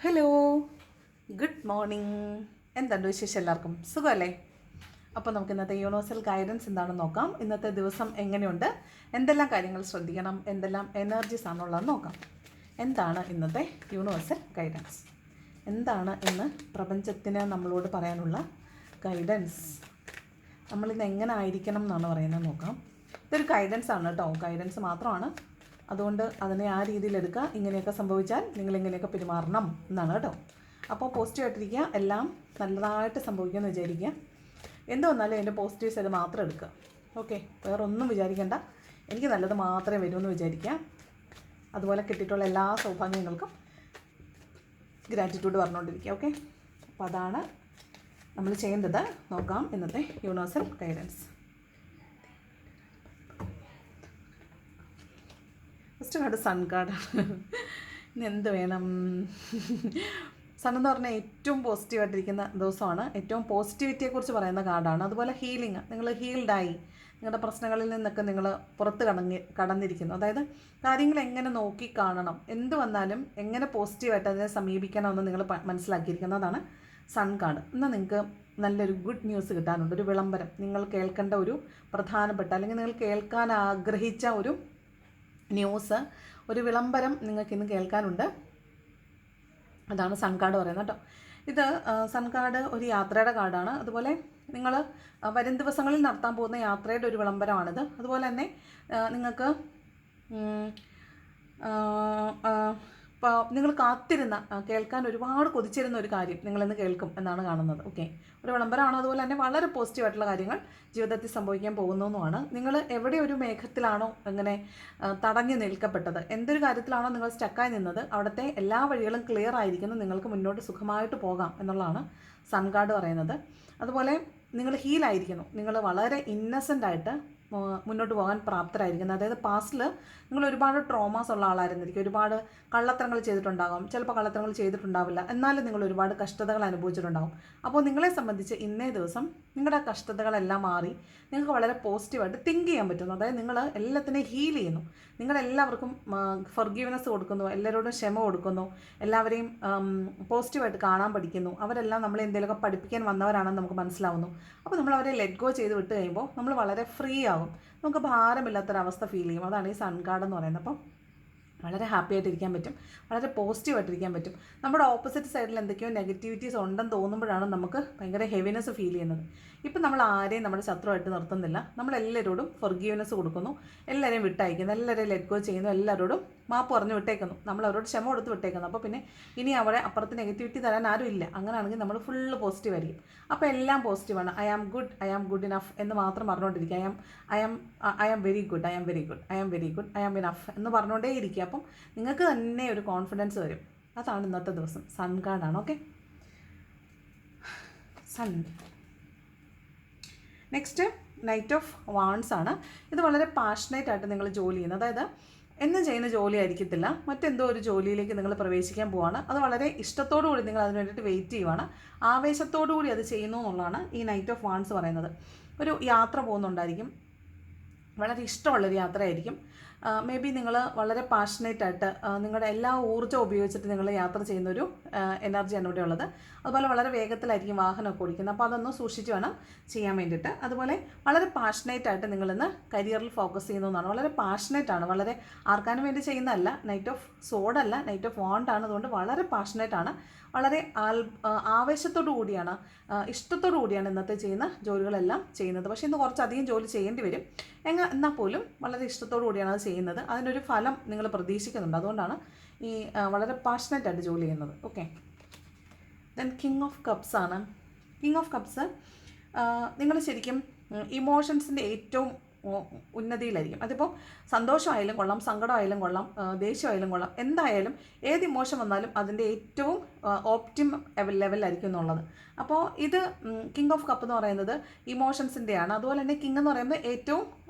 Hello, good morning. എന്തുണ്ട് വിശേഷം? എല്ലാവർക്കും സുഖമല്ലേ? അപ്പോൾ നമുക്ക് ഇന്നത്തെ യൂണിവേഴ്സൽ ഗൈഡൻസ് എന്താണെന്ന് നോക്കാം. ഇന്നത്തെ ദിവസം എങ്ങനെയുണ്ട്, എന്തെല്ലാം കാര്യങ്ങൾ ശ്രദ്ധിക്കണം, എന്തെല്ലാം എനർജീസ് ആണുള്ളതെന്ന് നോക്കാം. എന്താണ് ഇന്നത്തെ യൂണിവേഴ്സൽ ഗൈഡൻസ്? എന്താണ് ഇന്ന് പ്രപഞ്ചത്തിന് നമ്മളോട് പറയാനുള്ള ഗൈഡൻസ്? നമ്മളിന്ന് എങ്ങനെ ആയിരിക്കണം എന്നാണ് പറയുന്നത് നോക്കാം. ഇതൊരു ഗൈഡൻസ് ആണ് കേട്ടോ, ഗൈഡൻസ് മാത്രമാണ്. അതുകൊണ്ട് അതിനെ ആ രീതിയിൽ എടുക്കുക. ഇങ്ങനെയൊക്കെ സംഭവിച്ചാൽ നിങ്ങൾ ഇങ്ങനെയൊക്കെ പെരുമാറണം എന്നാണ് കേട്ടോ. അപ്പോൾ പോസിറ്റീവായിട്ടിരിക്കുക, എല്ലാം നല്ലതായിട്ട് സംഭവിക്കുമെന്ന് വിചാരിക്കുക. എന്ത് വന്നാലും അതിൻ്റെ പോസിറ്റീവ് സൈഡ് മാത്രം എടുക്കുക. ഓക്കെ, വേറെ ഒന്നും വിചാരിക്കേണ്ട. എനിക്ക് നല്ലത് മാത്രമേ വരുമെന്ന് വിചാരിക്കുക. അതുപോലെ കിട്ടിയിട്ടുള്ള എല്ലാ സൗഭാഗ്യങ്ങൾക്കും ഗ്രാറ്റിറ്റ്യൂഡ് പറഞ്ഞുകൊണ്ടിരിക്കുക. ഓക്കെ, അപ്പോൾ അതാണ് നമ്മൾ ചെയ്യേണ്ടത്. നോക്കാം ഇന്നത്തെ universal guidance. First card sun കാർഡാണ്. ഇനി എന്ത് വേണം? സൺ എന്ന് പറഞ്ഞാൽ ഏറ്റവും പോസിറ്റീവായിട്ടിരിക്കുന്ന ദിവസമാണ്. ഏറ്റവും പോസിറ്റിവിറ്റിയെക്കുറിച്ച് പറയുന്ന കാർഡാണ്. അതുപോലെ ഹീലിംഗ്, നിങ്ങൾ ഹീൽഡായി, നിങ്ങളുടെ പ്രശ്നങ്ങളിൽ നിന്നൊക്കെ നിങ്ങൾ പുറത്ത് കടന്നിരിക്കുന്നു. അതായത് കാര്യങ്ങൾ എങ്ങനെ നോക്കി കാണണം, എന്ത് വന്നാലും എങ്ങനെ പോസിറ്റീവായിട്ട് അതിനെ സമീപിക്കണമെന്ന് നിങ്ങൾ മനസ്സിലാക്കിയിരിക്കുന്നതാണ് സൺ കാർഡ്. എന്നാൽ നിങ്ങൾക്ക് നല്ലൊരു ഗുഡ് ന്യൂസ് കിട്ടാനുണ്ട്, ഒരു വിളംബരം. നിങ്ങൾ കേൾക്കേണ്ട ഒരു പ്രധാനപ്പെട്ട, അല്ലെങ്കിൽ നിങ്ങൾ കേൾക്കാൻ ആഗ്രഹിച്ച ഒരു ന്യൂസ്, ഒരു വിളംബരം നിങ്ങൾക്കിന്ന് കേൾക്കാനുണ്ട്. അതാണ് സൺ കാർഡ് പറയുന്നത് കേട്ടോ. ഇത് സൺ കാർഡ് ഒരു യാത്രയുടെ കാർഡാണ്. അതുപോലെ നിങ്ങൾ വരും ദിവസങ്ങളിൽ നടത്താൻ പോകുന്ന യാത്രയുടെ ഒരു വിളംബരമാണിത്. അതുപോലെ തന്നെ നിങ്ങൾക്ക് ഇപ്പോൾ നിങ്ങൾ കാത്തിരുന്ന, കേൾക്കാൻ ഒരുപാട് കൊതിച്ചിരുന്ന ഒരു കാര്യം നിങ്ങളിന്ന് കേൾക്കും എന്നാണ് കാണുന്നത്. ഓക്കെ, ഒരു വിളംബരമാണ്. അതുപോലെ തന്നെ വളരെ പോസിറ്റീവായിട്ടുള്ള കാര്യങ്ങൾ ജീവിതത്തിൽ സംഭവിക്കാൻ പോകുന്നതുമാണ്. നിങ്ങൾ എവിടെ ഒരു മേഘത്തിലാണോ ഇങ്ങനെ തടഞ്ഞു നിൽക്കപ്പെട്ടത്, എന്തൊരു കാര്യത്തിലാണോ നിങ്ങൾ സ്റ്റക്കായി നിന്നത്, അവിടുത്തെ എല്ലാ വഴികളും ക്ലിയർ ആയിരിക്കുന്നു, നിങ്ങൾക്ക് മുന്നോട്ട് സുഖമായിട്ട് പോകാം എന്നുള്ളതാണ് സൺ കാർഡ് പറയുന്നത്. അതുപോലെ നിങ്ങൾ ഹീലായിരിക്കുന്നു, നിങ്ങൾ വളരെ ഇന്നസെൻ്റായിട്ട് മുന്നോട്ട് പോകാൻ പ്രാപ്തരായിരിക്കുന്നത്. അതായത് പാസ്റ്റിൽ നിങ്ങൾ ഒരുപാട് ട്രോമാസ് ഉള്ള ആളായിരുന്നിരിക്കും, ഒരുപാട് കള്ളത്തരങ്ങൾ ചെയ്തിട്ടുണ്ടാകും, ചിലപ്പോൾ കള്ളത്തരങ്ങൾ ചെയ്തിട്ടുണ്ടാവില്ല, എന്നാലും നിങ്ങൾ ഒരുപാട് കഷ്ടതകൾ അനുഭവിച്ചിട്ടുണ്ടാകും. അപ്പോൾ നിങ്ങളെ സംബന്ധിച്ച് ഇന്നേ ദിവസം നിങ്ങളുടെ കഷ്ടതകളെല്ലാം മാറി നിങ്ങൾക്ക് വളരെ പോസിറ്റീവായിട്ട് തിങ്ക് ചെയ്യാൻ പറ്റുന്നു. അതായത് നിങ്ങൾ എല്ലാത്തിനെയും ഹീൽ ചെയ്യുന്നു, നിങ്ങളെല്ലാവർക്കും ഫൊർഗീവ്നെസ് കൊടുക്കുന്നു, എല്ലാവരോടും ക്ഷമ കൊടുക്കുന്നു, എല്ലാവരെയും പോസിറ്റീവായിട്ട് കാണാൻ പഠിക്കുന്നു. അവരെല്ലാം നമ്മളെ എന്തെങ്കിലുമൊക്കെ പഠിപ്പിക്കാൻ വന്നവരാണെന്ന് നമുക്ക് മനസ്സിലാവുന്നു. അപ്പോൾ നമ്മൾ അവരെ ലെറ്റ് ഗോ ചെയ്ത് വിട്ട് കഴിയുമ്പോൾ നമ്മൾ വളരെ ഫ്രീ ആകും, നമുക്ക് ഭാരമില്ലാത്തൊരവസ്ഥ ഫീൽ ചെയ്യും. അതാണ് ഈ സൺ കാർഡ് എന്ന് പറയുന്നത്. അപ്പം വളരെ ഹാപ്പി ആയിട്ടിരിക്കാൻ പറ്റും, വളരെ പോസിറ്റീവായിട്ടിരിക്കാൻ പറ്റും. നമ്മുടെ ഓപ്പോസിറ്റ് സൈഡിൽ എന്തൊക്കെയോ നെഗറ്റിവിറ്റീസ് ഉണ്ടെന്ന് തോന്നുമ്പോഴാണ് നമുക്ക് ഭയങ്കര ഹെവിനെസ് ഫീൽ ചെയ്യുന്നത്. ഇപ്പം നമ്മൾ ആരെയും നമ്മുടെ ശത്രുവായിട്ട് നിർത്തുന്നില്ല, നമ്മളെല്ലാവരോടും ഫൊർഗീവ്നെസ് കൊടുക്കുന്നു, എല്ലാവരെയും വിട്ടയക്കുന്നു, എല്ലാവരെയും ലെറ്റ് ഗോ ചെയ്യുന്നു, എല്ലാവരോടും മാപ്പ് പറഞ്ഞ് വിട്ടേക്കുന്നു, നമ്മൾ അവരോട് ക്ഷമ കൊടുത്ത് വിട്ടേക്കുന്നു. അപ്പോൾ പിന്നെ ഇനി അവിടെ അപ്പുറത്ത് നെഗറ്റിവിറ്റി തരാൻ ആരും ഇല്ല. അങ്ങനെയാണെങ്കിൽ നമ്മൾ ഫുള്ള് പോസിറ്റീവ് ആയിരിക്കും. അപ്പോൾ എല്ലാം പോസിറ്റീവാണ്. ഐ ആം ഗുഡ് ഇനഫ് എന്ന് മാത്രം പറഞ്ഞുകൊണ്ടിരിക്കുക. I am very good, I am very good, I am very good, I am enough എന്ന് പറഞ്ഞുകൊണ്ടേ ഇരിക്കുക. അപ്പം നിങ്ങൾക്ക് തന്നെ ഒരു കോൺഫിഡൻസ് വരും. അതാണ് ഇന്നത്തെ ദിവസം. സൺ കാർഡാണ്. Okay, sun. Next night of wands ആണ്. ഇത് വളരെ പാഷനേറ്റ് ആയിട്ട് നിങ്ങൾ ജോലി ചെയ്യുന്നത്, അതായത് എന്നും ചെയ്യുന്ന ജോലി ആയിരിക്കത്തില്ല, മറ്റെന്തോ ഒരു ജോലിയിലേക്ക് നിങ്ങൾ പ്രവേശിക്കാൻ പോവാണ്. അത് വളരെ ഇഷ്ടത്തോടു കൂടി നിങ്ങൾ അതിന് വേണ്ടിയിട്ട് വെയിറ്റ് ചെയ്യുവാണ്, ആവേശത്തോടു കൂടി അത് ചെയ്യുന്നു എന്നുള്ളതാണ് ഈ നൈറ്റ് ഓഫ് വാൺസ് പറയുന്നത്. ഒരു യാത്ര പോകുന്നുണ്ടായിരിക്കും, വളരെ ഇഷ്ടമുള്ളൊരു യാത്രയായിരിക്കും. മേ ബി നിങ്ങൾ വളരെ പാഷനേറ്റായിട്ട് നിങ്ങളുടെ എല്ലാ ഊർജ്ജം ഉപയോഗിച്ചിട്ട് നിങ്ങൾ യാത്ര ചെയ്യുന്നൊരു എനർജിയാണ് ഇവിടെ ഉള്ളത്. അതുപോലെ വളരെ വേഗത്തിലായിരിക്കും വാഹനമൊക്കെ ഓടിക്കുന്നത്. അപ്പോൾ അതൊന്ന് സൂക്ഷിച്ച് വേണം ചെയ്യാൻ വേണ്ടിയിട്ട്. അതുപോലെ വളരെ പാഷനേറ്റായിട്ട് നിങ്ങളിന്ന് കരിയറിൽ ഫോക്കസ് ചെയ്യുന്നതാണ്. വളരെ പാഷനേറ്റാണ്, വളരെ ആർക്കാനും വേണ്ടി ചെയ്യുന്നതല്ല. നൈറ്റ് ഓഫ് സോഡല്ല, നൈറ്റ് ഓഫ് വാണ്ടാണ്. അതുകൊണ്ട് വളരെ പാഷനേറ്റാണ്, വളരെ ആവേശത്തോടു കൂടിയാണ്, ഇഷ്ടത്തോടു കൂടിയാണ് ഇന്നത്തെ ചെയ്യുന്ന ജോലികളെല്ലാം ചെയ്യുന്നത്. പക്ഷേ ഇന്ന് കുറച്ചധികം ജോലി ചെയ്യേണ്ടി വരും. എന്നാൽ പോലും വളരെ ഇഷ്ടത്തോടു കൂടിയാണ് അത് ചെയ്യുന്നത്. അതിനൊരു ഫലം നിങ്ങൾ പ്രതീക്ഷിക്കുന്നുണ്ട്. അതുകൊണ്ടാണ് ഈ വളരെ പാഷനേറ്റായിട്ട് ജോലി ചെയ്യുന്നത്. Okay, then king of cups ആണ്. കിങ് ഓഫ് കപ്സ് നിങ്ങൾ ശരിക്കും ഇമോഷൻസിൻ്റെ ഏറ്റവും ഉന്നതിയിലായിരിക്കും. അതിപ്പോൾ സന്തോഷമായാലും കൊള്ളാം, സങ്കടമായാലും കൊള്ളാം, ദേഷ്യമായാലും കൊള്ളാം, എന്തായാലും ഏത് ഇമോഷൻ വന്നാലും അതിൻ്റെ ഏറ്റവും ഓപ്റ്റിമം ലെവലിലായിരിക്കും എന്നുള്ളത്. അപ്പോൾ ഇത് കിങ് ഓഫ് കപ്പ് എന്ന് പറയുന്നത് ഇമോഷൻസിൻ്റെയാണ്. അതുപോലെ തന്നെ കിങ് എന്ന് പറയുമ്പോൾ ഏറ്റവും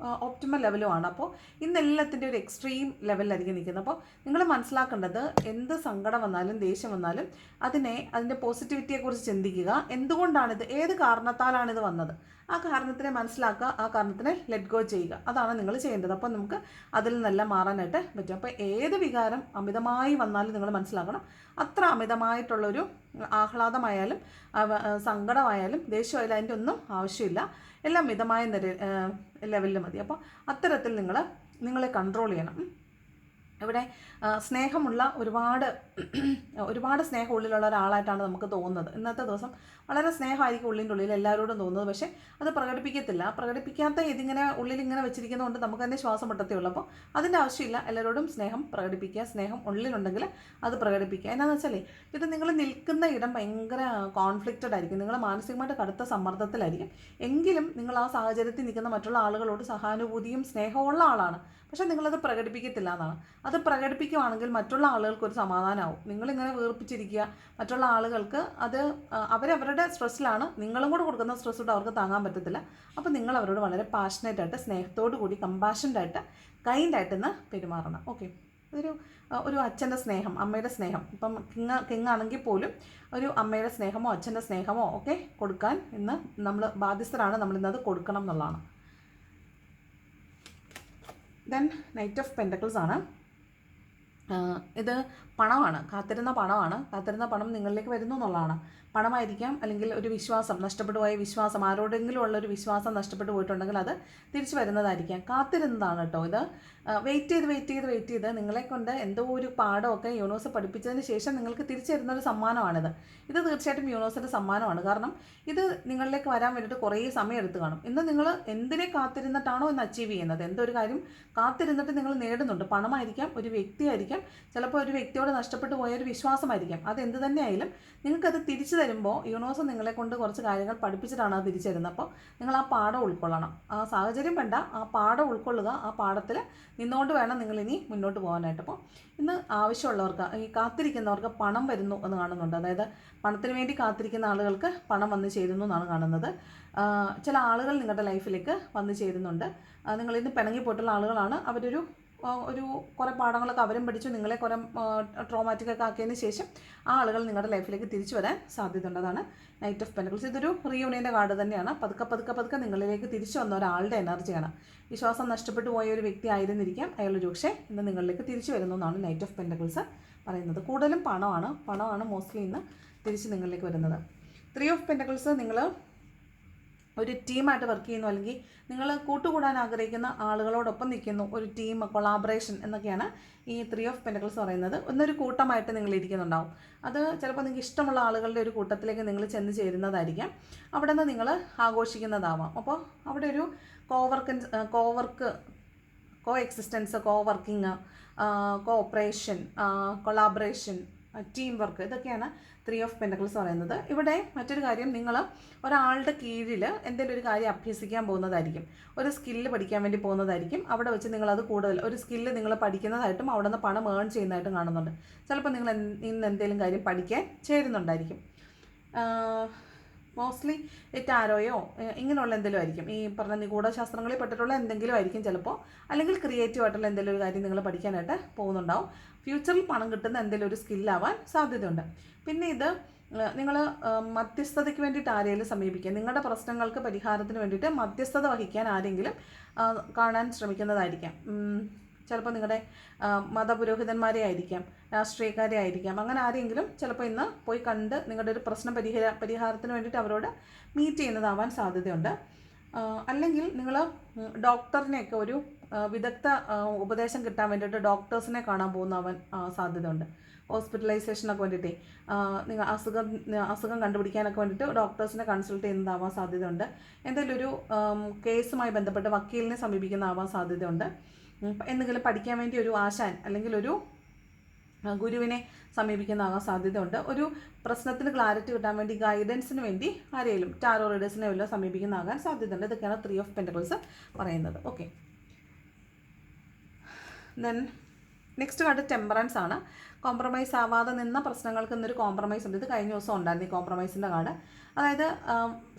ഓപ്റ്റിമൽ ലെവലുമാണ്. അപ്പോൾ ഇന്നെല്ലാത്തിൻ്റെ ഒരു എക്സ്ട്രീം ലെവലിലായിരിക്കും നിൽക്കുന്നത്. അപ്പോൾ നിങ്ങൾ മനസ്സിലാക്കേണ്ടത് എന്ത് സങ്കടം വന്നാലും ദേഷ്യം വന്നാലും അതിൻ്റെ പോസിറ്റിവിറ്റിയെക്കുറിച്ച് ചിന്തിക്കുക. എന്തുകൊണ്ടാണിത്, ഏത് കാരണത്താലാണിത് വന്നത്, ആ കാരണത്തിനെ മനസ്സിലാക്കുക, ആ കാരണത്തിനെ ലെറ്റ് ഗോ ചെയ്യുക. അതാണ് നിങ്ങൾ ചെയ്യേണ്ടത്. അപ്പോൾ നമുക്ക് അതിൽ നിന്നെല്ലാം മാറാനായിട്ട് പറ്റും. അപ്പോൾ ഏത് വികാരം അമിതമായി വന്നാലും നിങ്ങൾ മനസ്സിലാക്കണം, അത്ര അമിതമായിട്ടുള്ളൊരു ആഹ്ലാദമായാലും സങ്കടമായാലും ദേഷ്യമായാലും അതിൻ്റെ ഒന്നും ആവശ്യമില്ല. എല്ലാം മിതമായ ലെവലിൽ മതി. അപ്പോൾ അത്തരത്തിൽ നിങ്ങളെ കൺട്രോൾ ചെയ്യണം. ഇവിടെ സ്നേഹമുള്ള ഒരുപാട് സ്നേഹം ഉള്ളിലുള്ള ഒരാളായിട്ടാണ് നമുക്ക് തോന്നുന്നത്. ഇന്നത്തെ ദിവസം വളരെ സ്നേഹമായിരിക്കും ഉള്ളിൻ്റെ ഉള്ളിൽ എല്ലാവരോടും തോന്നുന്നത്. പക്ഷേ അത് പ്രകടിപ്പിക്കത്തില്ല. പ്രകടിപ്പിക്കാത്ത ഇതിങ്ങനെ ഉള്ളിലിങ്ങനെ വെച്ചിരിക്കുന്നതുകൊണ്ട് നമുക്ക് തന്നെ ശ്വാസം മുട്ടത്തേ ഉള്ളൂ. അപ്പോൾ അതിൻ്റെ ആവശ്യമില്ല. എല്ലാവരോടും സ്നേഹം പ്രകടിപ്പിക്കുക. സ്നേഹം ഉള്ളിലുണ്ടെങ്കിൽ അത് പ്രകടിപ്പിക്കുക. എന്നാന്ന് വെച്ചാലേ ഇത് നിങ്ങൾ നിൽക്കുന്ന ഇടം ഭയങ്കര കോൺഫ്ലിക്റ്റഡ് ആയിരിക്കും. നിങ്ങൾ മാനസികമായിട്ട് കടുത്ത സമ്മർദ്ദത്തിലായിരിക്കും. എങ്കിലും നിങ്ങൾ ആ സാഹചര്യത്തിൽ നിൽക്കുന്ന മറ്റുള്ള ആളുകളോട് സഹാനുഭൂതിയും സ്നേഹമുള്ള ആളാണ്. പക്ഷേ നിങ്ങളത് പ്രകടിപ്പിക്കത്തില്ല എന്നാണ്. അത് പ്രകടിപ്പിക്കുകയാണെങ്കിൽ മറ്റുള്ള ആളുകൾക്ക് ഒരു സമാധാനമാവും. നിങ്ങളിങ്ങനെ വീർപ്പിച്ചിരിക്കുക, മറ്റുള്ള ആളുകൾക്ക് അത് അവരവരുടെ സ്ട്രെസ്സിലാണ്. നിങ്ങളും കൂടെ കൊടുക്കുന്ന സ്ട്രെസ് കൊണ്ട് അവർക്ക് താങ്ങാൻ പറ്റത്തില്ല. അപ്പോൾ നിങ്ങൾ അവരോട് വളരെ പാഷനേറ്റായിട്ട്, സ്നേഹത്തോടു കൂടി, കമ്പാഷൻ്റായിട്ട്, കൈൻഡായിട്ട് ഇന്ന് പെരുമാറണം. ഓക്കെ, ഒരു അച്ഛൻ്റെ സ്നേഹം, അമ്മയുടെ സ്നേഹം, ഇപ്പം കിങ്ങാണെങ്കിൽ പോലും ഒരു അമ്മയുടെ സ്നേഹമോ അച്ഛൻ്റെ സ്നേഹമോ ഒക്കെ കൊടുക്കാൻ ഇന്ന് നമ്മൾ ബാധ്യസ്ഥരാണ്. നമ്മളിന്നത് കൊടുക്കണം എന്നുള്ളതാണ്. ദെൻ നൈറ്റ് ഓഫ് പെൻറ്റക്കിൾസ് ആണ്. ഇത് പണമാണ്, കാത്തിരുന്ന പണം നിങ്ങളിലേക്ക് വരുന്നു എന്നുള്ളതാണ്. പണമായിരിക്കാം, അല്ലെങ്കിൽ ഒരു വിശ്വാസം, നഷ്ടപ്പെട്ടു പോയ വിശ്വാസം, ആരോടെങ്കിലും ഉള്ളൊരു വിശ്വാസം നഷ്ടപ്പെട്ടു പോയിട്ടുണ്ടെങ്കിൽ അത് തിരിച്ചു വരുന്നതായിരിക്കാം. കാത്തിരുന്നതാണ് കേട്ടോ ഇത്. വെയിറ്റ് ചെയ്ത് നിങ്ങളെ കൊണ്ട് എന്തോ ഒരു പാഠമൊക്കെ യൂണിവേഴ്സ് പഠിപ്പിച്ചതിന് ശേഷം നിങ്ങൾക്ക് തിരിച്ചു തരുന്നൊരു സമ്മാനമാണിത്. ഇത് തീർച്ചയായിട്ടും യൂണിവേഴ്സിൻ്റെ സമ്മാനമാണ്. കാരണം ഇത് നിങ്ങളിലേക്ക് വരാൻ വേണ്ടിയിട്ട് കുറേ സമയം എടുത്ത് കാണും. ഇന്ന് നിങ്ങൾ എന്തിനെ കാത്തിരുന്നിട്ടാണോ ഇന്ന് അച്ചീവ് ചെയ്യുന്നത്, എന്തോ ഒരു കാര്യം കാത്തിരുന്നിട്ട് നിങ്ങൾ നേടുന്നുണ്ട്. പണമായിരിക്കാം, ഒരു വ്യക്തിയായിരിക്കാം, ചിലപ്പോൾ ഒരു വ്യക്തിയോട് നഷ്ടപ്പെട്ടു പോയ ഒരു വിശ്വാസമായിരിക്കാം. അത് എന്ത് തന്നെ ആയാലും നിങ്ങൾക്കത് തിരിച്ചു തരുമ്പോൾ യൂണിവേഴ്സ് നിങ്ങളെ കൊണ്ട് കുറച്ച് കാര്യങ്ങൾ പഠിപ്പിച്ചിട്ടാണ് അത് തിരിച്ചു തരുന്നത്. അപ്പോൾ നിങ്ങൾ ആ പാഠം ഉൾക്കൊള്ളണം. ആ സാഹചര്യം വേണ്ട, ആ പാഠം ഉൾക്കൊള്ളുക. ആ പാഠത്തിൽ നിന്നുകൊണ്ട് വേണം നിങ്ങളിനി മുന്നോട്ട് പോകാനായിട്ട്. അപ്പോൾ ഇന്ന് ആവശ്യമുള്ളവർക്ക്, ഈ കാത്തിരിക്കുന്നവർക്ക് പണം വരുന്നു എന്ന് കാണുന്നുണ്ട്. അതായത് പണത്തിന് വേണ്ടി കാത്തിരിക്കുന്ന ആളുകൾക്ക് പണം വന്ന് ചേരുന്നു എന്നാണ് കാണുന്നത്. ചില ആളുകൾ നിങ്ങളുടെ ലൈഫിലേക്ക് വന്ന് ചേരുന്നുണ്ട്. നിങ്ങളിന്ന് പിണങ്ങിപ്പോയിട്ടുള്ള ആളുകളാണ്. അവരൊരു കുറേ പാഠങ്ങളൊക്കെ അവരും പഠിച്ചു, നിങ്ങളെ കുറേ ട്രോമാറ്റിക്കൊക്കെ ആക്കിയതിന് ശേഷം ആ ആളുകൾ നിങ്ങളുടെ ലൈഫിലേക്ക് തിരിച്ചു വരാൻ സാധ്യതയുണ്ട്. അതാണ് നൈറ്റ് ഓഫ് പെൻറ്റക്കിൾസ്. ഇതൊരു റീയൂണിയൻ്റെ കാർഡ് തന്നെയാണ്. പതുക്കെ നിങ്ങളിലേക്ക് തിരിച്ചു വന്ന ഒരാളുടെ എനർജിയാണ്. വിശ്വാസം നഷ്ടപ്പെട്ടു പോയ ഒരു വ്യക്തി ആയിരുന്നിരിക്കാം അയാൾ, പക്ഷേ ഇന്ന് നിങ്ങളിലേക്ക് തിരിച്ചു വരുന്നു എന്നാണ് നൈറ്റ് ഓഫ് പെൻറ്റക്കിൾസ് പറയുന്നത്. കൂടുതലും പണമാണ് മോസ്റ്റ്ലി ഇന്ന് തിരിച്ച് നിങ്ങളിലേക്ക് വരുന്നത്. 3 ഓഫ് പെൻറ്റക്കിൾസ്, നിങ്ങൾ ഒരു ടീമായിട്ട് വർക്ക് ചെയ്യുന്നു, അല്ലെങ്കിൽ നിങ്ങൾ കൂട്ടുകൂടാൻ ആഗ്രഹിക്കുന്ന ആളുകളോടൊപ്പം നിൽക്കുന്നു, ഒരു ടീം കൊളാബറേഷൻ എന്നൊക്കെയാണ് ഈ 3 ഓഫ് പെൻറ്റക്കിൾസ് പറയുന്നത്. ഒന്നൊരു കൂട്ടമായിട്ട് നിങ്ങൾ ഇരിക്കുന്നുണ്ടാവും. അത് ചിലപ്പോൾ നിങ്ങൾക്ക് ഇഷ്ടമുള്ള ആളുകളുടെ ഒരു കൂട്ടത്തിലേക്ക് നിങ്ങൾ ചെന്ന് ചേരുന്നതായിരിക്കാം. അവിടെ നിന്ന് നിങ്ങൾ ആഘോഷിക്കുന്നതാവാം. അപ്പോൾ അവിടെ ഒരു കോ existence, working, cooperation, collaboration, team work, ഇതൊക്കെയാണ് 3 ഓഫ് പെൻറ്റക്കിൾസ് പറയുന്നത്. ഇവിടെ മറ്റൊരു കാര്യം, നിങ്ങൾ ഒരാളുടെ കീഴിൽ എന്തെങ്കിലും ഒരു കാര്യം അഭ്യസിക്കാൻ പോകുന്നതായിരിക്കും, ഒരു സ്കില്ല് പഠിക്കാൻ വേണ്ടി പോകുന്നതായിരിക്കും. അവിടെ വെച്ച് നിങ്ങളത് കൂടുതൽ ഒരു സ്കില്ല് നിങ്ങൾ പഠിക്കുന്നതായിട്ടും അവിടെ നിന്ന് പണം ഏൺ ചെയ്യുന്നതായിട്ടും കാണുന്നുണ്ട്. ചിലപ്പോൾ നിങ്ങൾ ഇന്ന് എന്തെങ്കിലും കാര്യം പഠിക്കാൻ ചേരുന്നുണ്ടായിരിക്കും. മോസ്റ്റ്ലി ടാരോയോ ഇങ്ങനെയുള്ള എന്തെങ്കിലും ആയിരിക്കും, ഈ പറഞ്ഞ നിഗൂഢശാസ്ത്രങ്ങളിൽ പെട്ടിട്ടുള്ള എന്തെങ്കിലും ആയിരിക്കും ചിലപ്പോൾ. അല്ലെങ്കിൽ ക്രിയേറ്റീവ് ആയിട്ടുള്ള എന്തെങ്കിലും ഒരു കാര്യം നിങ്ങൾ പഠിക്കാനായിട്ട് പോകുന്നുണ്ടാവും. ഫ്യൂച്ചറിൽ പണം കിട്ടുന്ന എന്തെങ്കിലും ഒരു സ്കില്ലാവാൻ സാധ്യതയുണ്ട്. പിന്നെ ഇത് നിങ്ങൾ മധ്യസ്ഥതയ്ക്ക് വേണ്ടിയിട്ട് ആരെങ്കിലും സമീപിക്കുക, നിങ്ങളുടെ പ്രശ്നങ്ങൾക്ക് പരിഹാരത്തിന് വേണ്ടിയിട്ട് മധ്യസ്ഥത വഹിക്കാൻ ആരെങ്കിലും കാണാൻ ശ്രമിക്കുന്നതായിരിക്കാം. ചിലപ്പോൾ നിങ്ങളുടെ മതപുരോഹിതന്മാരെ ആയിരിക്കാം, രാഷ്ട്രീയക്കാരെ ആയിരിക്കാം. അങ്ങനെ ആരെങ്കിലും ചിലപ്പോൾ ഇന്ന് പോയി കണ്ട് നിങ്ങളുടെ ഒരു പ്രശ്നം പരിഹാരത്തിന് വേണ്ടിയിട്ട് അവരോട് മീറ്റ് ചെയ്യുന്നതാവാൻ സാധ്യതയുണ്ട്. അല്ലെങ്കിൽ നിങ്ങൾ ഡോക്ടറിനെയൊക്കെ ഒരു വിദഗ്ധ ഉപദേശം കിട്ടാൻ വേണ്ടിയിട്ട് ഡോക്ടേഴ്സിനെ കാണാൻ പോകുന്നവൻ സാധ്യതയുണ്ട്. ഹോസ്പിറ്റലൈസേഷനൊക്കെ വേണ്ടിയിട്ടേ നിങ്ങൾ അസുഖം കണ്ടുപിടിക്കാനൊക്കെ വേണ്ടിയിട്ട് ഡോക്ടേഴ്സിനെ കൺസൾട്ട് ചെയ്യുന്നതാവാൻ സാധ്യതയുണ്ട്. എന്തെങ്കിലും ഒരു കേസുമായി ബന്ധപ്പെട്ട് വക്കീലിനെ സമീപിക്കുന്നതാവാൻ സാധ്യതയുണ്ട്. എന്തെങ്കിലും പഠിക്കാൻ വേണ്ടി ഒരു ആശാൻ അല്ലെങ്കിൽ ഒരു ഗുരുവിനെ സമീപിക്കുന്നതാകാൻ സാധ്യതയുണ്ട്. ഒരു പ്രശ്നത്തിന് ക്ലാരിറ്റി കിട്ടാൻ വേണ്ടി ഗൈഡൻസിന് വേണ്ടി ആരെയും ടാരോ റീഡേഴ്സിനെ വല്ലതും സമീപിക്കുന്നതാകാൻ സാധ്യതയുണ്ട്. ഇതൊക്കെയാണ് 3 ഓഫ് പെൻറ്റക്കിൾസ് പറയുന്നത്. Okay, then next card temperance ആണ്. കോംപ്രമൈസ് ആവാതെ നിന്ന പ്രശ്നങ്ങൾക്ക് ഇന്നൊരു കോംപ്രമൈസ് ഉണ്ട്. ഇത് കഴിഞ്ഞ ദിവസം ഉണ്ടായിരുന്നു ഈ കോംപ്രമൈസിൻ്റെ കാർഡ്. അതായത്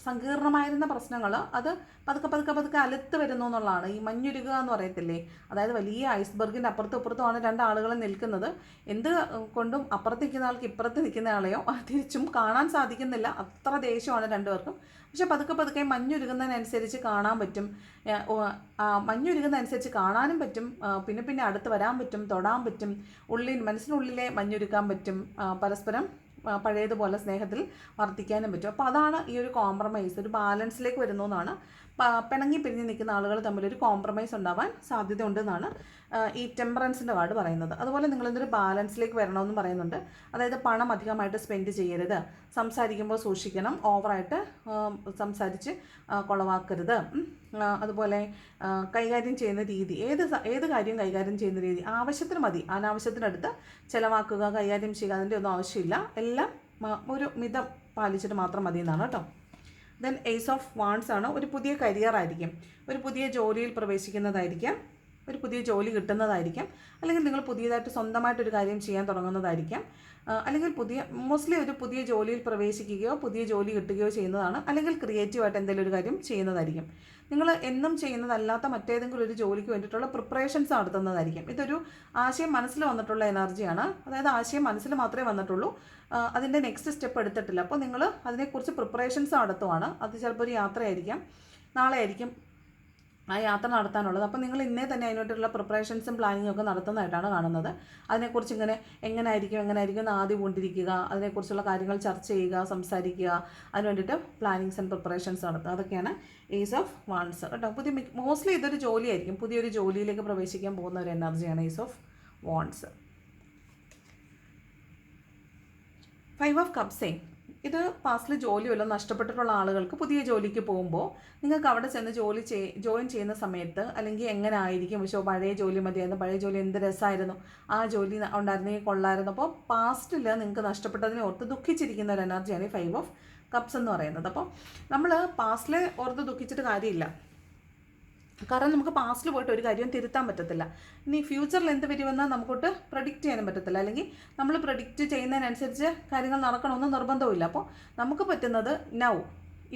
സങ്കീർണമായിരുന്ന പ്രശ്നങ്ങൾ അത് പതുക്കെ അലുത്ത് വരുന്നു എന്നുള്ളതാണ്. ഈ മഞ്ഞുരുകുക എന്ന് പറയത്തില്ലേ, അതായത് വലിയ ഐസ്ബർഗിൻ്റെ അപ്പുറത്തും ഇപ്പുറത്തുമാണ് രണ്ടാളുകൾ നിൽക്കുന്നത്. എന്ത് കൊണ്ടും അപ്പുറത്ത് നിൽക്കുന്ന ആൾക്ക് ഇപ്പുറത്ത് നിൽക്കുന്ന ആളെയോ തിരിച്ചും കാണാൻ സാധിക്കുന്നില്ല, അത്ര ദേഷ്യമാണ് രണ്ടുപേർക്കും. പക്ഷെ പതുക്കെ മഞ്ഞുരുകുന്നതിനനുസരിച്ച് കാണാൻ പറ്റും, മഞ്ഞുരുകുന്നതനുസരിച്ച് കാണാനും പറ്റും, പിന്നെ അടുത്ത് വരാൻ പറ്റും, തൊടാൻ പറ്റും, മനസ്സിനുള്ളിലെ മഞ്ഞുരുക്കാൻ പറ്റും, പരസ്പരം പഴയതുപോലെ സ്നേഹത്തിൽ വർദ്ധിക്കാനും പറ്റും. അപ്പോൾ അതാണ് ഈ ഒരു കോംപ്രമൈസ്, ഒരു ബാലൻസിലേക്ക് വരുന്നു എന്നാണ്. പിണങ്ങി പിരിഞ്ഞ് നിൽക്കുന്ന ആളുകൾ തമ്മിലൊരു കോംപ്രമൈസ് ഉണ്ടാവാൻ സാധ്യത ഉണ്ടെന്നാണ് ഈ ടെമ്പറൻസിൻ്റെ കാർഡ് പറയുന്നത്. അതുപോലെ നിങ്ങളിതൊരു ബാലൻസിലേക്ക് വരണമെന്ന് പറയുന്നുണ്ട്. അതായത് പണം അധികമായിട്ട് സ്പെൻഡ് ചെയ്യരുത്, സംസാരിക്കുമ്പോൾ സൂക്ഷിക്കണം, ഓവറായിട്ട് സംസാരിച്ച് കുളവാക്കരുത്. അതുപോലെ കൈകാര്യം ചെയ്യുന്ന രീതി, ഏത് കാര്യം കൈകാര്യം ചെയ്യുന്ന രീതി ആവശ്യത്തിന് മതി, അനാവശ്യത്തിനടുത്ത് ചിലവാക്കുക, കൈകാര്യം ചെയ്യുക, അതിൻ്റെ ഒന്നും ആവശ്യമില്ല. എല്ലാം ഒരു മിതം പാലിച്ചിട്ട് മാത്രം മതി എന്നാണ് കേട്ടോ. ദെൻ ഏസ് ഓഫ് വാൺസ് ആണ്. ഒരു പുതിയ കരിയർ ആയിരിക്കും, ഒരു പുതിയ ജോലിയിൽ പ്രവേശിക്കുന്നതായിരിക്കാം, ഒരു പുതിയ ജോലി കിട്ടുന്നതായിരിക്കാം, അല്ലെങ്കിൽ നിങ്ങൾ പുതിയതായിട്ട് സ്വന്തമായിട്ടൊരു കാര്യം ചെയ്യാൻ തുടങ്ങുന്നതായിരിക്കാം, അല്ലെങ്കിൽ മോസ്റ്റ്ലി ഒരു പുതിയ ജോലിയിൽ പ്രവേശിക്കുകയോ പുതിയ ജോലി കിട്ടുകയോ ചെയ്യുന്നതാണ്, അല്ലെങ്കിൽ ക്രിയേറ്റീവായിട്ട് എന്തെങ്കിലും ഒരു കാര്യം ചെയ്യുന്നതായിരിക്കും. നിങ്ങൾ എന്നും ചെയ്യുന്നതല്ലാത്ത മറ്റേതെങ്കിലും ഒരു ജോലിക്ക് വേണ്ടിയിട്ടുള്ള പ്രിപ്പറേഷൻസ് നടത്തുന്നതായിരിക്കും. ഇതൊരു ആശയം മനസ്സിൽ വന്നിട്ടുള്ള എനർജിയാണ്. അതായത് ആശയം മനസ്സിൽ മാത്രമേ വന്നിട്ടുള്ളൂ, അതിൻ്റെ നെക്സ്റ്റ് സ്റ്റെപ്പ് എടുത്തിട്ടില്ല. അപ്പോൾ നിങ്ങൾ അതിനെക്കുറിച്ച് പ്രിപ്പറേഷൻസ് നടത്തുവാണ്. അത് ചിലപ്പോൾ ഒരു യാത്രയായിരിക്കാം, നാളെ ആയിരിക്കും ആ യാത്ര നടത്താനുള്ളത്. അപ്പോൾ നിങ്ങൾ ഇന്നേ തന്നെ അതിനോട്ടുള്ള പ്രിപ്പറേഷൻസും പ്ലാനിങ്ങും ഒക്കെ നടത്തുന്നതായിട്ടാണ് കാണുന്നത്. അതിനെക്കുറിച്ച് എങ്ങനെയായിരിക്കും എന്ന് ആദ്യം കൊണ്ടിരിക്കുക, അതിനെക്കുറിച്ചുള്ള കാര്യങ്ങൾ ചർച്ച ചെയ്യുക, സംസാരിക്കുക, അതിന് വേണ്ടിയിട്ട് പ്ലാനിങ്സ് ആൻഡ് പ്രിപ്പറേഷൻസ് നടത്തുക. അതൊക്കെയാണ് ഏസ് ഓഫ് വാൺസ് കേട്ടോ. മോസ്റ്റ്ലി ഇതൊരു ജോലിയായിരിക്കും, പുതിയൊരു ജോലിയിലേക്ക് പ്രവേശിക്കാൻ പോകുന്ന ഒരു എനർജിയാണ് ഏസ് ഓഫ് വാൺസ്. 5 ഓഫ് കപ്സേ, ഇത് പാസ്റ്റിൽ ജോലി വല്ലതും നഷ്ടപ്പെട്ടിട്ടുള്ള ആളുകൾക്ക് പുതിയ ജോലിക്ക് പോകുമ്പോൾ നിങ്ങൾക്ക് അവിടെ ചെന്ന് ജോയിൻ ചെയ്യുന്ന സമയത്ത് അല്ലെങ്കിൽ എങ്ങനെ ആയിരിക്കും, പക്ഷേ പഴയ ജോലി മതിയായിരുന്നു, പഴയ ജോലി എന്ത് രസമായിരുന്നു, ആ ജോലി ഉണ്ടായിരുന്നെങ്കിൽ കൊള്ളായിരുന്നു. അപ്പോൾ പാസ്റ്റിൽ നിങ്ങൾക്ക് നഷ്ടപ്പെട്ടതിനെ ഓർത്ത് ദുഃഖിച്ചിരിക്കുന്ന ഒരു എനർജിയാണ് ഈ 5 ഓഫ് കപ്സ് എന്ന് പറയുന്നത്. അപ്പോൾ നമ്മൾ പാസ്റ്റിലെ ഓർത്ത് ദുഃഖിച്ചിട്ട് കാര്യമില്ല, കാരണം നമുക്ക് പാസ്റ്റിൽ പോയിട്ട് ഒരു കാര്യവും തിരുത്താൻ പറ്റത്തില്ല. ഇനി ഫ്യൂച്ചറിൽ എന്ത് വരുമെന്ന് നമുക്കൊട്ട് പ്രഡിക്റ്റ് ചെയ്യാനും പറ്റത്തില്ല, അല്ലെങ്കിൽ നമ്മൾ പ്രഡിക്റ്റ് ചെയ്യുന്നതിനനുസരിച്ച് കാര്യങ്ങൾ നടക്കണമെന്ന് നിർബന്ധമില്ല. അപ്പോൾ നമുക്ക് പറ്റുന്നത്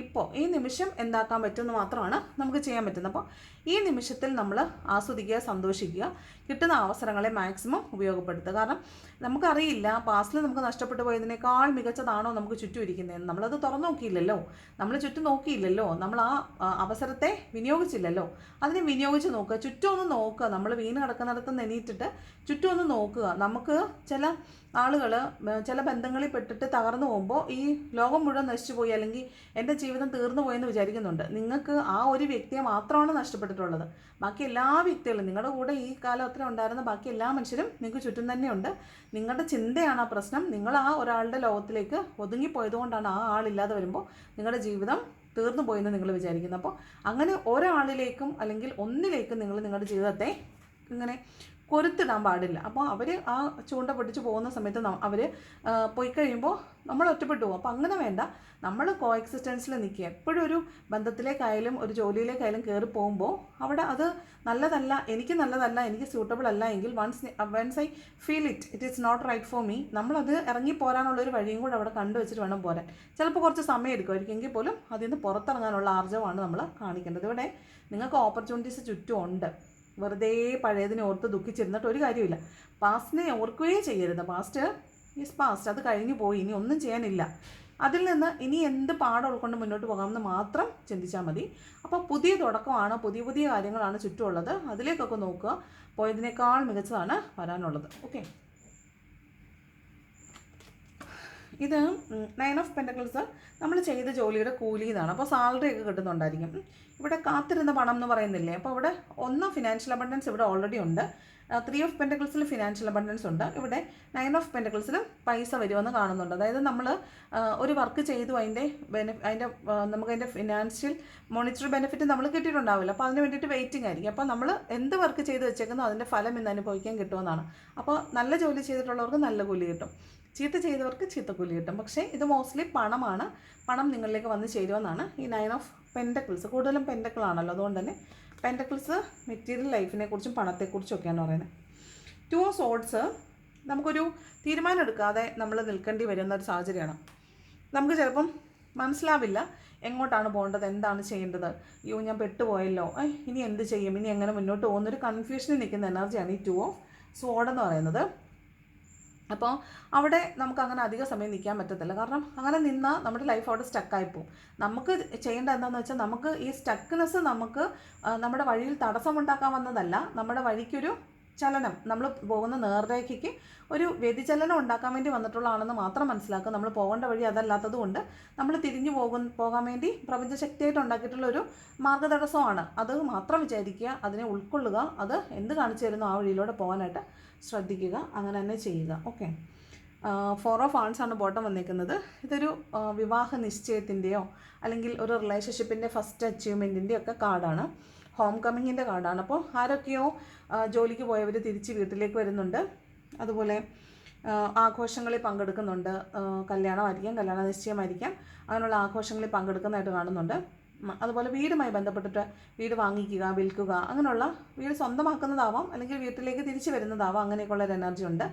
ഇപ്പോൾ ഈ നിമിഷം എന്താക്കാൻ പറ്റുമെന്ന് മാത്രമാണ് നമുക്ക് ചെയ്യാൻ പറ്റുന്നത്. അപ്പോൾ ഈ നിമിഷത്തിൽ നമ്മൾ ആസ്വദിക്കുക, സന്തോഷിക്കുക, കിട്ടുന്ന അവസരങ്ങളെ മാക്സിമം ഉപയോഗപ്പെടുത്തുക. കാരണം നമുക്കറിയില്ല പാസ്റ്റിൽ നമുക്ക് നഷ്ടപ്പെട്ടു പോയതിനേക്കാൾ മികച്ചതാണോ നമുക്ക് ചുറ്റും ഇരിക്കുന്നതെന്ന്. നമ്മളത് തുറന്നു നോക്കിയില്ലല്ലോ, നമ്മൾ ചുറ്റും നോക്കിയില്ലല്ലോ, നമ്മൾ ആ അവസരത്തെ വിനിയോഗിച്ചില്ലല്ലോ. അതിനെ വിനിയോഗിച്ച് നോക്കുക, ചുറ്റും ഒന്ന് നോക്കുക. നമ്മൾ വീണ് കിടക്കുന്നിടത്ത് എണീറ്റിട്ട് ചുറ്റും ഒന്ന് നോക്കുക. നമുക്ക് ചില ആളുകൾ ചില ബന്ധങ്ങളിൽ പെട്ടിട്ട് തകർന്നു പോകുമ്പോൾ ഈ ലോകം മുഴുവൻ നശിച്ചു പോയി, അല്ലെങ്കിൽ എൻ്റെ ജീവിതം തീർന്നു പോയെന്ന് വിചാരിക്കുന്നുണ്ട്. നിങ്ങൾക്ക് ആ ഒരു വ്യക്തിയെ മാത്രമാണ് നഷ്ടപ്പെട്ടിട്ടുള്ളത്. ബാക്കി എല്ലാ വ്യക്തികളും നിങ്ങളുടെ കൂടെ ഈ കാലത്തിൽ ഉണ്ടായിരുന്ന ബാക്കി എല്ലാ മനുഷ്യരും നിങ്ങൾക്ക് ചുറ്റും തന്നെയുണ്ട്. നിങ്ങളുടെ ചിന്തയാണ് ആ പ്രശ്നം. നിങ്ങൾ ആ ഒരാളുടെ ലോകത്തിലേക്ക് ഒതുങ്ങിപ്പോയതുകൊണ്ടാണ് ആ ആളില്ലാതെ വരുമ്പോൾ നിങ്ങളുടെ ജീവിതം തീർന്നു പോയെന്ന് നിങ്ങൾ വിചാരിക്കുന്നത്. അപ്പോൾ അങ്ങനെ ഒരാളിലേക്കും അല്ലെങ്കിൽ ഒന്നിലേക്കും നിങ്ങൾ നിങ്ങളുടെ ജീവിതത്തെ ഇങ്ങനെ കൊരുത്തിടാൻ പാടില്ല. അപ്പോൾ അവർ ആ ചൂണ്ട പൊട്ടിച്ച് പോകുന്ന സമയത്ത് അവർ പോയി കഴിയുമ്പോൾ നമ്മൾ ഒറ്റപ്പെട്ടു പോകും. അപ്പോൾ അങ്ങനെ വേണ്ട, നമ്മൾ കോ എക്സിസ്റ്റൻസിൽ നിൽക്കുക. എപ്പോഴും ഒരു ബന്ധത്തിലേക്കായാലും ഒരു ജോലിയിലേക്കായാലും കയറി പോകുമ്പോൾ അവിടെ അത് നല്ലതല്ല, എനിക്ക് സ്യൂട്ടബിൾ അല്ല എങ്കിൽ once I feel it is not right for me, നമ്മളത് ഇറങ്ങി പോരാനുള്ളൊരു വഴിയും കൂടെ അവിടെ കണ്ടുവച്ചിട്ട് വേണം പോരാൻ. ചിലപ്പോൾ കുറച്ച് സമയം എടുക്കുമായിരിക്കും, എങ്കിൽ പോലും അതിൽ നിന്ന് പുറത്തിറങ്ങാനുള്ള ആർജവമാണ് നമ്മൾ കാണിക്കേണ്ടത്. ഇവിടെ നിങ്ങൾക്ക് ഓപ്പർച്യൂണിറ്റീസ് ചുറ്റും ഉണ്ട്. വെറുതെ പഴയതിനെ ഓർത്ത് ദുഃഖിച്ചിരുന്നിട്ട് ഒരു കാര്യമില്ല. പാസ്റ്റിനെ ഓർക്കുകയേ ചെയ്യരുത്. പാസ്റ്റ് ഈസ് പാസ്റ്റ്, അത് കഴിഞ്ഞു പോയി, ഇനി ഒന്നും ചെയ്യാനില്ല. അതിൽ നിന്ന് ഇനി എന്ത് പാഠം ഉൾക്കൊണ്ട് മുന്നോട്ട് പോകാമെന്ന് മാത്രം ചിന്തിച്ചാൽ മതി. അപ്പോൾ പുതിയ തുടക്കമാണ്, പുതിയ കാര്യങ്ങളാണ് ചുറ്റുമുള്ളത്. അതിലേക്കൊക്കെ നോക്കുക. പോയതിനേക്കാൾ മികച്ചതാണ് വരാനുള്ളത്. ഓക്കെ, ഇത് 9 ഓഫ് പെൻറ്റക്കിൾസ് നമ്മൾ ചെയ്ത ജോലിയുടെ കൂലി എന്നാണ്. അപ്പോൾ സാലറി ഒക്കെ കിട്ടുന്നുണ്ടായിരിക്കും. ഇവിടെ കാത്തിരുന്ന പണം എന്ന് പറയുന്നില്ലേ, അപ്പോൾ ഇവിടെ ഫിനാൻഷ്യൽ അബണ്ടൻസ് ഇവിടെ ഓൾറെഡി ഉണ്ട്. 3 ഓഫ് പെൻറ്റക്കിൾസിൽ ഫിനാൻഷ്യൽ അബണ്ടൻസ് ഉണ്ട്. ഇവിടെ 9 ഓഫ് പെൻറ്റക്കിൾസിലും പൈസ വരുമെന്ന് കാണുന്നുണ്ട്. അതായത് നമ്മൾ ഒരു വർക്ക് ചെയ്തു, നമുക്കതിൻ്റെ ഫിനാൻഷ്യൽ മോണിറ്ററി ബെനിഫിറ്റ് നമ്മൾ കിട്ടിയിട്ടുണ്ടാവില്ല. അപ്പോൾ അതിന് വേണ്ടിയിട്ട് വെയിറ്റിംഗ് ആയിരിക്കും. അപ്പോൾ നമ്മൾ എന്ത് വർക്ക് ചെയ്ത് വെച്ചേക്കുന്നോ അതിൻ്റെ ഫലം ഇന്ന് അനുഭവിക്കാൻ കിട്ടുമെന്നാണ്. അപ്പോൾ നല്ല ജോലി ചെയ്തിട്ടുള്ളവർക്ക് നല്ല കൂലി കിട്ടും, ചീത്ത ചെയ്തവർക്ക് ചീത്തക്കൂലി കിട്ടും. പക്ഷേ ഇത് മോസ്റ്റ്ലി പണമാണ്, പണം നിങ്ങളിലേക്ക് വന്ന് ചേരുമെന്നാണ് ഈ 9 ഓഫ് പെൻറ്റക്കിൾസ്. കൂടുതലും പെൻറ്റക്കിളാണല്ലോ, അതുകൊണ്ട് തന്നെ പെൻറ്റക്കിൾസ് മെറ്റീരിയൽ ലൈഫിനെ കുറിച്ചും പണത്തെക്കുറിച്ചും ഒക്കെയാണ് പറയുന്നത്. 2 ഓഫ് സോഡ്സ് നമുക്കൊരു തീരുമാനം എടുക്കാതെ നമ്മൾ നിൽക്കേണ്ടി വരുന്ന ഒരു സാഹചര്യമാണ്. നമുക്ക് ചിലപ്പം മനസ്സിലാവില്ല എങ്ങോട്ടാണ് പോകേണ്ടത്, എന്താണ് ചെയ്യേണ്ടത്, അയ്യോ ഞാൻ പെട്ടുപോയല്ലോ, ഇനി എന്ത് ചെയ്യും, ഇനി എങ്ങനെ മുന്നോട്ട് പോകുന്നൊരു കൺഫ്യൂഷനിൽ നിൽക്കുന്ന എനർജിയാണ് ഈ 2 ഓഫ് സ്വോർഡ് എന്ന് പറയുന്നത്. അപ്പോൾ അവിടെ നമുക്ക് അങ്ങനെ അധിക സമയം നിൽക്കാൻ പറ്റത്തില്ല. കാരണം അങ്ങനെ നിന്നാൽ നമ്മുടെ ലൈഫ് അവിടെ സ്റ്റക്കായി പോകും. നമുക്ക് ചെയ്യേണ്ട എന്താണെന്ന് വെച്ചാൽ, നമുക്ക് ഈ സ്റ്റക്ക്നെസ് നമുക്ക് നമ്മുടെ വഴിയിൽ തടസ്സമുണ്ടാക്കാൻ വന്നതല്ല, നമ്മുടെ വഴിക്കൊരു ചലനം, നമ്മൾ പോകുന്ന നേർരേഖയ്ക്ക് ഒരു വ്യതിചലനം ഉണ്ടാക്കാൻ വേണ്ടി വന്നിട്ടുള്ളതാണെന്ന് മാത്രം മനസ്സിലാക്കുക. നമ്മൾ പോകേണ്ട വഴി അതല്ലാത്തത് കൊണ്ട് നമ്മൾ തിരിഞ്ഞു പോകാൻ വേണ്ടി പ്രപഞ്ചശക്തിയായിട്ട് ഉണ്ടാക്കിയിട്ടുള്ള ഒരു മാർഗ്ഗതടസ്സമാണ്. അത് മാത്രം വിചാരിക്കുക, അതിനെ ഉൾക്കൊള്ളുക, അത് എന്ത് കാണിച്ചു തരുന്നു ആ വഴിയിലൂടെ പോകാനായിട്ട് ശ്രദ്ധിക്കുക, അങ്ങനെ തന്നെ ചെയ്യുക. ഓക്കെ, 4 ഓഫ് വാണ്ട്സ് ആണ് ബോട്ടം വന്നിരിക്കുന്നത്. ഇതൊരു വിവാഹ നിശ്ചയത്തിൻ്റെയോ അല്ലെങ്കിൽ ഒരു റിലേഷൻഷിപ്പിൻ്റെ ഫസ്റ്റ് അച്ചീവ്മെൻറ്റിൻ്റെയോ ഒക്കെ കാർഡാണ്. ഹോം കമ്മിങ്ങിൻ്റെ കാർഡാണ്. അപ്പോൾ ആരൊക്കെയോ ജോലിക്ക് പോയവർ തിരിച്ച് വീട്ടിലേക്ക് വരുന്നുണ്ട്. അതുപോലെ ആഘോഷങ്ങളിൽ പങ്കെടുക്കുന്നുണ്ട്. കല്യാണമായിരിക്കാം, കല്യാണ നിശ്ചയമായിരിക്കാം, അങ്ങനെയുള്ള ആഘോഷങ്ങളിൽ പങ്കെടുക്കുന്നതായിട്ട് കാണുന്നുണ്ട്. അതുപോലെ വീടുമായി ബന്ധപ്പെട്ടിട്ട് വീട് വാങ്ങിക്കുക, വിൽക്കുക, അങ്ങനെയുള്ള വീട് സ്വന്തമാക്കുന്നതാവാം, അല്ലെങ്കിൽ വീട്ടിലേക്ക് തിരിച്ചു വരുന്നതാവാം, അങ്ങനെയൊക്കെയുള്ള ഒരു എനർജി ഉണ്ട്.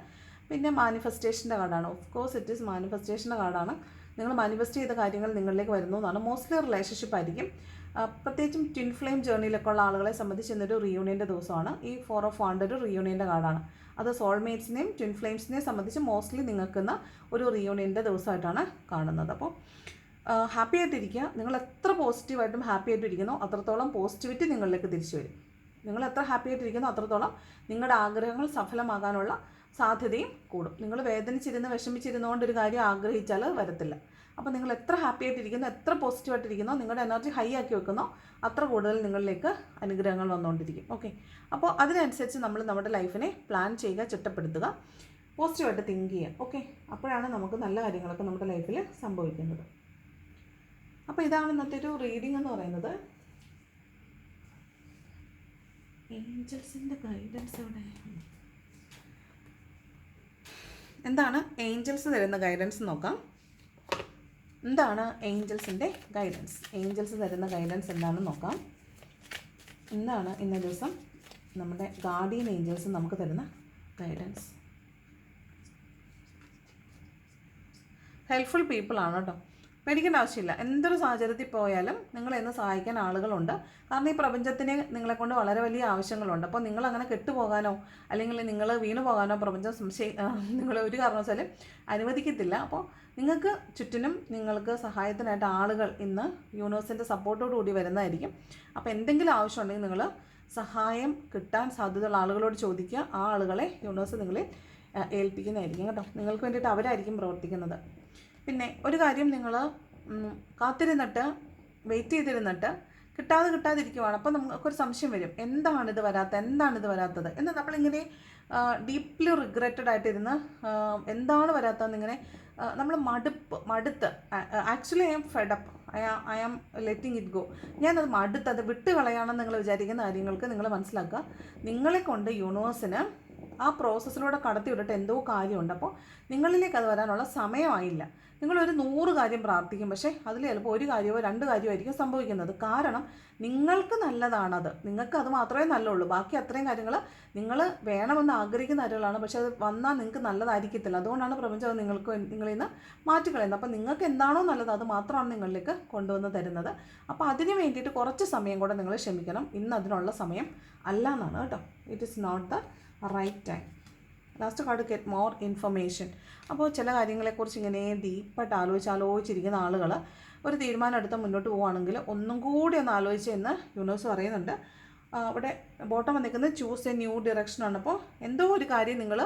പിന്നെ മാനിഫെസ്റ്റേഷൻ്റെ കാർഡാണ്. ഓഫ് കോഴ്സ് ഇറ്റ് ഈസ് മാനിഫെസ്റ്റേഷൻ്റെ കാർഡാണ്. നിങ്ങൾ മാനിഫെസ്റ്റ് ചെയ്ത കാര്യങ്ങൾ നിങ്ങളിലേക്ക് വരുന്നതാണ്. മോസ്റ്റ്ലി റിലേഷൻഷിപ്പ് ആയിരിക്കും. പ്രത്യേകിച്ചും ട്വിൻ ഫ്ലെയിം ജേർണിയിലൊക്കെ ഉള്ള ആളുകളെ സംബന്ധിച്ച് ഇന്നൊരു റീയൂണിയൻ്റെ ദിവസമാണ്. ഈ 4 ഓഫ് വാണ്ട് ഒരു റീയൂണിയൻ്റെ കാർഡാണ്. അത് സോൾമേറ്റ്സിനെയും ട്വിൻ ഫ്ലെയിംസിനെയും സംബന്ധിച്ച് മോസ്റ്റ്ലി നിങ്ങൾക്കുന്ന ഒരു റീയൂണിയൻ്റെ ദിവസമായിട്ടാണ് കാണുന്നത്. അപ്പോൾ ഹാപ്പി ആയിട്ടിരിക്കുക. നിങ്ങൾ എത്ര പോസിറ്റീവായിട്ടും ഹാപ്പി ആയിട്ടിരിക്കുന്നോ അത്രത്തോളം പോസിറ്റിവിറ്റി നിങ്ങളിലേക്ക് തിരിച്ചു വരും. നിങ്ങൾ എത്ര ഹാപ്പി ആയിട്ടിരിക്കുന്നോ അത്രത്തോളം നിങ്ങളുടെ ആഗ്രഹങ്ങൾ സഫലമാകാനുള്ള സാധ്യതയും കൂടും. നിങ്ങൾ വേദനിച്ചിരുന്ന് വിഷമിച്ചിരുന്നുകൊണ്ട് ഒരു കാര്യം ആഗ്രഹിച്ചാൽ വരത്തില്ല. അപ്പോൾ നിങ്ങൾ എത്ര ഹാപ്പി ആയിട്ടിരിക്കുന്നോ, എത്ര പോസിറ്റീവായിട്ടിരിക്കുന്നോ, നിങ്ങളുടെ എനർജി ഹൈ ആക്കി വെക്കുന്നോ അത്ര കൂടുതൽ നിങ്ങളിലേക്ക് അനുഗ്രഹങ്ങൾ വന്നുകൊണ്ടിരിക്കും. ഓക്കെ, അപ്പോൾ അതിനനുസരിച്ച് നമ്മൾ നമ്മുടെ ലൈഫിനെ പ്ലാൻ ചെയ്യുക, ചിട്ടപ്പെടുത്തുക, പോസിറ്റീവായിട്ട് തിങ്ക് ചെയ്യുക. ഓക്കെ, അപ്പോഴാണ് നമുക്ക് നല്ല കാര്യങ്ങളൊക്കെ നമ്മുടെ ലൈഫിൽ സംഭവിക്കുന്നത്. അപ്പോൾ ഇതാണ് ഇന്നത്തെ ഒരു റീഡിംഗ് എന്ന് പറയുന്നത്. ഏഞ്ചൽസിൻ്റെ ഗൈഡൻസ് എവിടെ? എന്താണ് ഏഞ്ചൽസ് തരുന്ന ഗൈഡൻസ് നോക്കാം. എന്താണ് ഏഞ്ചൽസിൻ്റെ ഗൈഡൻസ്? ഏഞ്ചൽസ് തരുന്ന ഗൈഡൻസ് എന്താണെന്ന് നോക്കാം. എന്താണ് ഇന്ന ദിവസം നമ്മുടെ ഗാർഡിയൻ ഏഞ്ചൽസ് നമുക്ക് തരുന്ന ഗൈഡൻസ്? ഹെൽപ്ഫുൾ പീപ്പിളാണ് കേട്ടോ, പേടിക്കേണ്ട ആവശ്യമില്ല. എന്തൊരു സാഹചര്യത്തിൽ പോയാലും നിങ്ങളെ എന്ന് സഹായിക്കാൻ ആളുകളുണ്ട്. കാരണം ഈ പ്രപഞ്ചത്തിന് നിങ്ങളെക്കൊണ്ട് വളരെ വലിയ ആവശ്യങ്ങളുണ്ട്. അപ്പോൾ നിങ്ങളങ്ങനെ കെട്ടുപോകാനോ അല്ലെങ്കിൽ നിങ്ങൾ വീണു പോകാനോ പ്രപഞ്ചം നിങ്ങളെ ഒരു കാരണവശാലും അനുവദിക്കത്തില്ല. അപ്പോൾ നിങ്ങൾക്ക് ചുറ്റിനും നിങ്ങൾക്ക് സഹായത്തിനായിട്ട് ആളുകൾ ഇന്ന് യൂണിവേഴ്സിൻ്റെ സപ്പോർട്ടോടുകൂടി വരുന്നതായിരിക്കും. അപ്പോൾ എന്തെങ്കിലും ആവശ്യമുണ്ടെങ്കിൽ നിങ്ങൾ സഹായം കിട്ടാൻ സാധ്യതയുള്ള ആളുകളോട് ചോദിക്കുക. ആ ആളുകളെ യൂണിവേഴ്സ് നിങ്ങളെ ഏൽപ്പിക്കുന്നതായിരിക്കും കേട്ടോ. നിങ്ങൾക്ക് വേണ്ടിയിട്ട് അവരായിരിക്കും പ്രവർത്തിക്കുന്നത്. പിന്നെ ഒരു കാര്യം, നിങ്ങൾ കാത്തിരുന്നിട്ട് വെയിറ്റ് ചെയ്തിരുന്നിട്ട് കിട്ടാതിരിക്കുവാണ്. അപ്പോൾ നമുക്കൊരു സംശയം വരും, എന്താണിത് വരാത്തത് എന്ന്. നമ്മളിങ്ങനെ ഡീപ്ലി റിഗ്രറ്റഡ് ആയിട്ടിരുന്ന് എന്താണ് വരാത്തതെന്നിങ്ങനെ നമ്മൾ മടുത്ത് actually I am fed up, I am letting it go, ഞാനത് മടുത്തത് വിട്ട് കളയാണെന്ന് നിങ്ങൾ വിചാരിക്കുന്ന കാര്യങ്ങൾക്ക് നിങ്ങൾ മനസ്സിലാക്കുക, നിങ്ങളെ കൊണ്ട് യൂണിവേഴ്സിന് ആ പ്രോസസ്സിലൂടെ കടത്തിവിട്ടിട്ട് എന്തോ കാര്യമുണ്ട്. അപ്പോൾ നിങ്ങളിലേക്ക് അത് വരാനുള്ള സമയമായില്ല. നിങ്ങളൊരു 100 കാര്യം പ്രാർത്ഥിക്കും, പക്ഷേ അതിൽ ചിലപ്പോൾ 1 കാര്യമോ 2 കാര്യമോ ആയിരിക്കും സംഭവിക്കുന്നത്. കാരണം നിങ്ങൾക്ക് നല്ലതാണത്, നിങ്ങൾക്ക് അത് മാത്രമേ നല്ലുള്ളൂ. ബാക്കി അത്രയും കാര്യങ്ങൾ നിങ്ങൾ വേണമെന്ന് ആഗ്രഹിക്കുന്ന കാര്യങ്ങളാണ്, പക്ഷേ അത് വന്നാൽ നിങ്ങൾക്ക് നല്ലതായിരിക്കത്തില്ല. അതുകൊണ്ടാണ് പ്രപഞ്ചം അത് നിങ്ങളിൽ നിന്ന് മാറ്റിക്കളയുന്നത്. അപ്പോൾ നിങ്ങൾക്ക് എന്താണോ നല്ലത് അത് മാത്രമാണ് നിങ്ങളിലേക്ക് കൊണ്ടുവന്ന് തരുന്നത്. അപ്പോൾ അതിന് വേണ്ടിയിട്ട് കുറച്ച് സമയം കൂടെ നിങ്ങൾ ക്ഷമിക്കണം. ഇന്ന് അതിനുള്ള സമയം അല്ല എന്നാണ് കേട്ടോ. It is not the right time. Last card get more information. അപ്പോൾ ചില കാര്യങ്ങളെക്കുറിച്ച് ഇങ്ങനെ ഡീപ്പായിട്ട് ആലോചിച്ചിരിക്കുന്ന ആളുകൾ ഒരു തീരുമാനം എടുത്ത് മുന്നോട്ട് പോവുകയാണെങ്കിൽ ഒന്നും കൂടി ഒന്ന് ആലോചിച്ച് എന്ന് യൂണിവേഴ്സ് പറയുന്നുണ്ട്. അവിടെ ബോട്ടം വന്നിരിക്കുന്നത് ചൂസ് എ ന്യൂ ഡിറക്ഷനാണ്. അപ്പോൾ എന്തോ ഒരു കാര്യം നിങ്ങൾ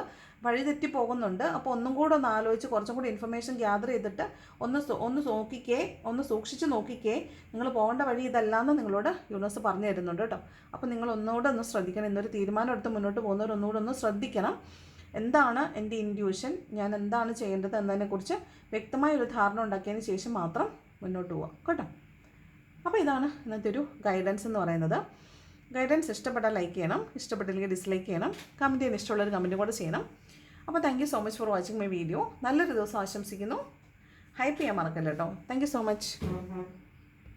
വഴിതെറ്റി പോകുന്നുണ്ട്. അപ്പോൾ ഒന്നും കൂടെ ഒന്ന് ആലോചിച്ച് കുറച്ചും കൂടി ഇൻഫർമേഷൻ ഗ്യാദർ ചെയ്തിട്ട് ഒന്ന് സൂക്ഷിച്ച് നോക്കിക്കേ നിങ്ങൾ പോകേണ്ട വഴി ഇതല്ലാന്ന് നിങ്ങളോട് യൂണിവേഴ്സ് പറഞ്ഞു തരുന്നുണ്ട് കേട്ടോ. അപ്പോൾ നിങ്ങൾ ഒന്നുകൂടെ ഒന്ന് ശ്രദ്ധിക്കണം. ഇന്നൊരു തീരുമാനം എടുത്ത് മുന്നോട്ട് പോകുന്നവർ ഒന്നുകൂടെ ഒന്ന് ശ്രദ്ധിക്കണം. എന്താണ് എൻ്റെ ഇൻറ്റ്യൂഷൻ, ഞാൻ എന്താണ് ചെയ്യേണ്ടത് എന്നതിനെക്കുറിച്ച് വ്യക്തമായൊരു ധാരണ ഉണ്ടാക്കിയതിന് ശേഷം മാത്രം മുന്നോട്ട് പോവുക കേട്ടോ. അപ്പോൾ ഇതാണ് ഇന്നത്തെ ഒരു ഗൈഡൻസ് എന്ന് പറയുന്നത്. ഗൈഡൻസ് ഇഷ്ടപ്പെട്ടാൽ ലൈക്ക് ചെയ്യണം, ഇഷ്ടപ്പെട്ടില്ലെങ്കിൽ ഡിസ്ലൈക്ക് ചെയ്യണം, കമൻറ്റ് ചെയ്യാൻ ഇഷ്ടമുള്ളൊരു കമൻറ്റ് കൂടെ ചെയ്യണം. അപ്പോൾ thank you so much for watching my video. നല്ലൊരു ദിവസം ആശംസിക്കുന്നു. ഹൈപ്പ് ചെയ്യാൻ മറക്കല്ല കേട്ടോ. Thank you so much.